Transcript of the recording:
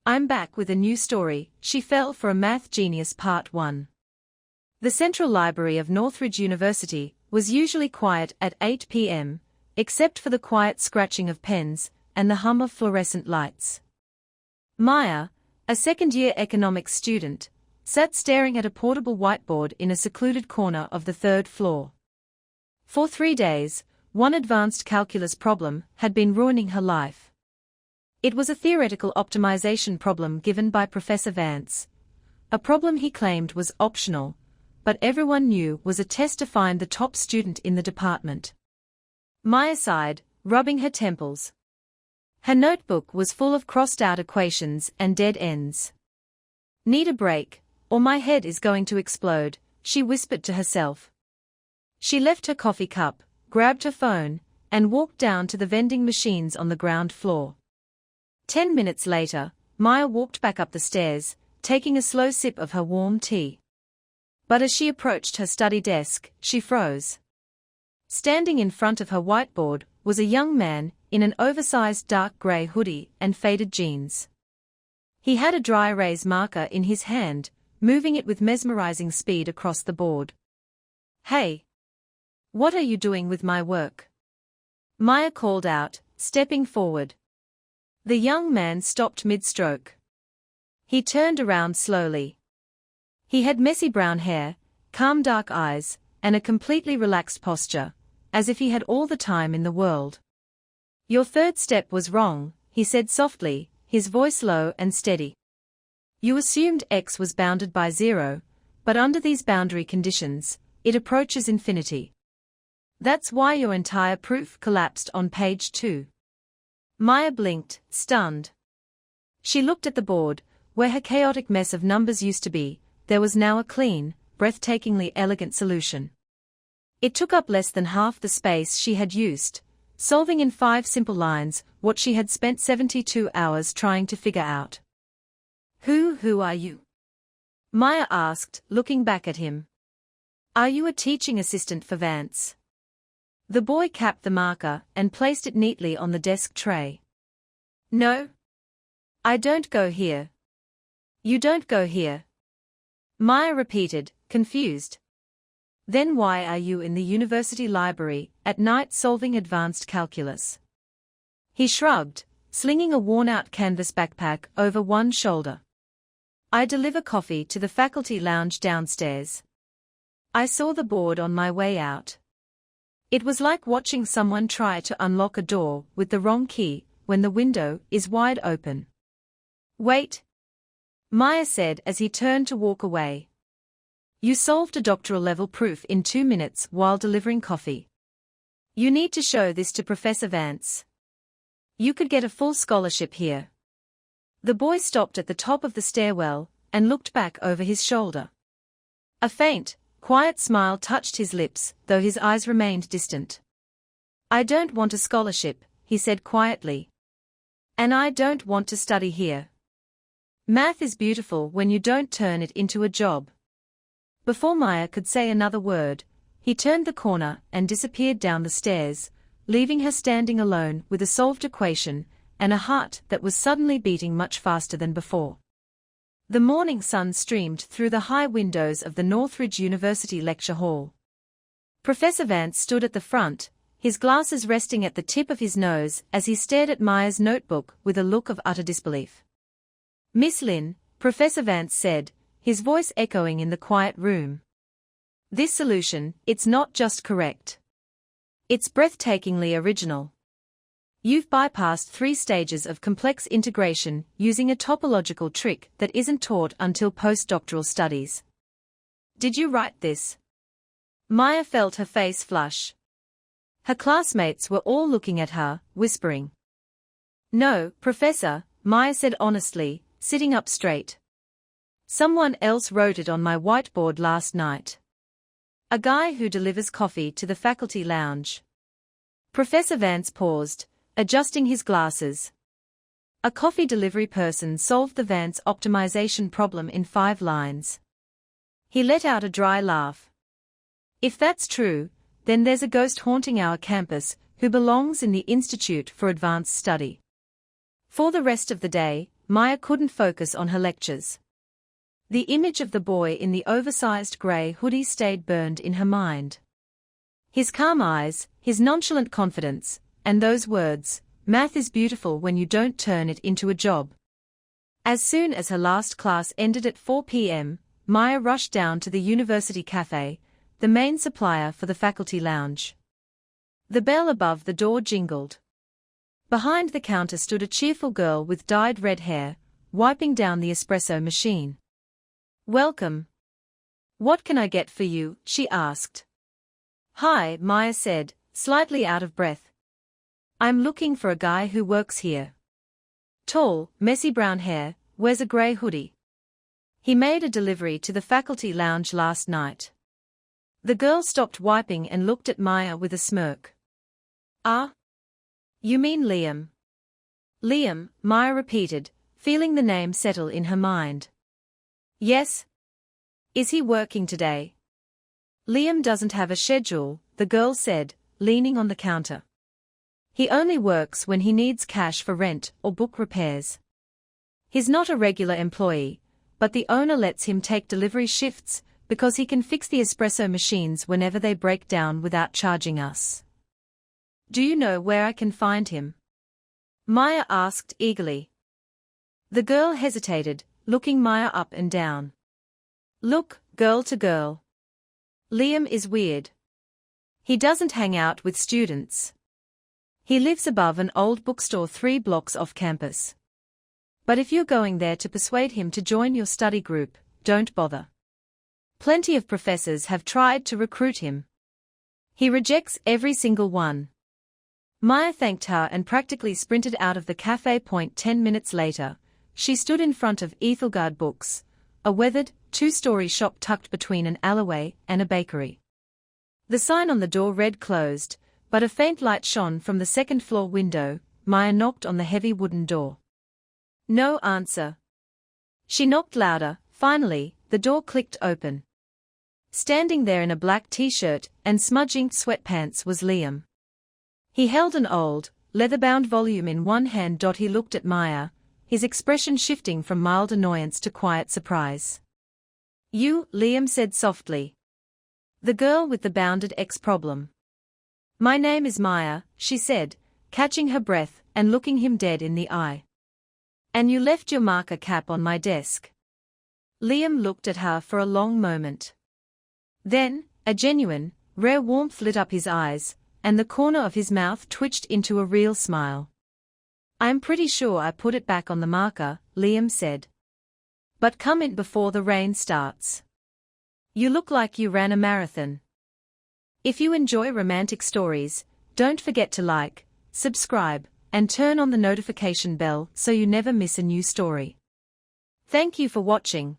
I'm back with a new story, She Fell for a Math Genius Part 1. The Central Library of Northridge University was usually quiet at 8 p.m., except for the quiet scratching of pens and the hum of fluorescent lights. Maya, a second-year economics student, sat staring at a portable whiteboard in a secluded corner of the third floor. For 3 days, one advanced calculus problem had been ruining her life. It was a theoretical optimization problem given by Professor Vance, a problem he claimed was optional, but everyone knew was a test to find the top student in the department. Maya sighed, rubbing her temples. Her notebook was full of crossed-out equations and dead ends. "Need a break, or my head is going to explode," she whispered to herself. She left her coffee cup, grabbed her phone, and walked down to the vending machines on the ground floor. 10 minutes later, Maya walked back up the stairs, taking a slow sip of her warm tea. But as she approached her study desk, she froze. Standing in front of her whiteboard was a young man in an oversized dark gray hoodie and faded jeans. He had a dry erase marker in his hand, moving it with mesmerizing speed across the board. "Hey! What are you doing with my work?" Maya called out, stepping forward. The young man stopped mid-stroke. He turned around slowly. He had messy brown hair, calm dark eyes, and a completely relaxed posture, as if he had all the time in the world. "Your third step was wrong," he said softly, his voice low and steady. "You assumed x was bounded by 0, but under these boundary conditions, it approaches infinity. That's why your entire proof collapsed on page 2. Maya blinked, stunned. She looked at the board, where her chaotic mess of numbers used to be. There was now a clean, breathtakingly elegant solution. It took up less than half the space she had used, solving in 5 simple lines what she had spent 72 hours trying to figure out. Who are you?" Maya asked, looking back at him. "Are you a teaching assistant for Vance?" The boy capped the marker and placed it neatly on the desk tray. "No. I don't go here." "You don't go here?" Maya repeated, confused. "Then why are you in the university library at night solving advanced calculus?" He shrugged, slinging a worn-out canvas backpack over one shoulder. "I deliver coffee to the faculty lounge downstairs. I saw the board on my way out. It was like watching someone try to unlock a door with the wrong key when the window is wide open." "Wait," Maya said as he turned to walk away. "You solved a doctoral-level proof in 2 minutes while delivering coffee. You need to show this to Professor Vance. You could get a full scholarship here." The boy stopped at the top of the stairwell and looked back over his shoulder. A faint, quiet smile touched his lips, though his eyes remained distant. "I don't want a scholarship," he said quietly. "And I don't want to study here. Math is beautiful when you don't turn it into a job." Before Maya could say another word, he turned the corner and disappeared down the stairs, leaving her standing alone with a solved equation and a heart that was suddenly beating much faster than before. The morning sun streamed through the high windows of the Northridge University lecture hall. Professor Vance stood at the front, his glasses resting at the tip of his nose as he stared at Maya's notebook with a look of utter disbelief. "Miss Lin," Professor Vance said, his voice echoing in the quiet room. "This solution, it's not just correct. It's breathtakingly original. You've bypassed 3 stages of complex integration using a topological trick that isn't taught until postdoctoral studies. Did you write this?" Maya felt her face flush. Her classmates were all looking at her, whispering. "No, Professor," Maya said honestly, sitting up straight. "Someone else wrote it on my whiteboard last night. A guy who delivers coffee to the faculty lounge." Professor Vance paused, adjusting his glasses. "A coffee delivery person solved the Vance optimization problem in 5 lines." He let out a dry laugh. "If that's true, then there's a ghost haunting our campus who belongs in the Institute for Advanced Study." For the rest of the day, Maya couldn't focus on her lectures. The image of the boy in the oversized grey hoodie stayed burned in her mind. His calm eyes, his nonchalant confidence, and those words, "Math is beautiful when you don't turn it into a job." As soon as her last class ended at 4 p.m., Maya rushed down to the university cafe, the main supplier for the faculty lounge. The bell above the door jingled. Behind the counter stood a cheerful girl with dyed red hair, wiping down the espresso machine. "Welcome. What can I get for you?" she asked. "Hi," Maya said, slightly out of breath. "I'm looking for a guy who works here. Tall, messy brown hair, wears a grey hoodie. He made a delivery to the faculty lounge last night." The girl stopped wiping and looked at Maya with a smirk. "Ah? You mean Liam?" "Liam," Maya repeated, feeling the name settle in her mind. "Yes. Is he working today?" "Liam doesn't have a schedule," the girl said, leaning on the counter. "He only works when he needs cash for rent or book repairs. He's not a regular employee, but the owner lets him take delivery shifts because he can fix the espresso machines whenever they break down without charging us." "Do you know where I can find him?" Maya asked eagerly. The girl hesitated, looking Maya up and down. "Look, girl to girl. Liam is weird. He doesn't hang out with students. He lives above an old bookstore 3 blocks off campus. But if you're going there to persuade him to join your study group, don't bother. Plenty of professors have tried to recruit him. He rejects every single one." Maya thanked her and practically sprinted out of the cafe. 10 minutes later, she stood in front of Ethelgard Books, a weathered, 2-story shop tucked between an alleyway and a bakery. The sign on the door read closed, but a faint light shone from the second-floor window. Maya knocked on the heavy wooden door. No answer. She knocked louder. Finally, the door clicked open. Standing there in a black t-shirt and smudging sweatpants was Liam. He held an old, leather-bound volume in one hand. He looked at Maya, his expression shifting from mild annoyance to quiet surprise. "You," Liam said softly. "The girl with the bounded X problem." "My name is Maya," she said, catching her breath and looking him dead in the eye. "And you left your marker cap on my desk." Liam looked at her for a long moment. Then, a genuine, rare warmth lit up his eyes, and the corner of his mouth twitched into a real smile. "I'm pretty sure I put it back on the marker," Liam said. "But come in before the rain starts. You look like you ran a marathon." If you enjoy romantic stories, don't forget to like, subscribe, and turn on the notification bell so you never miss a new story. Thank you for watching.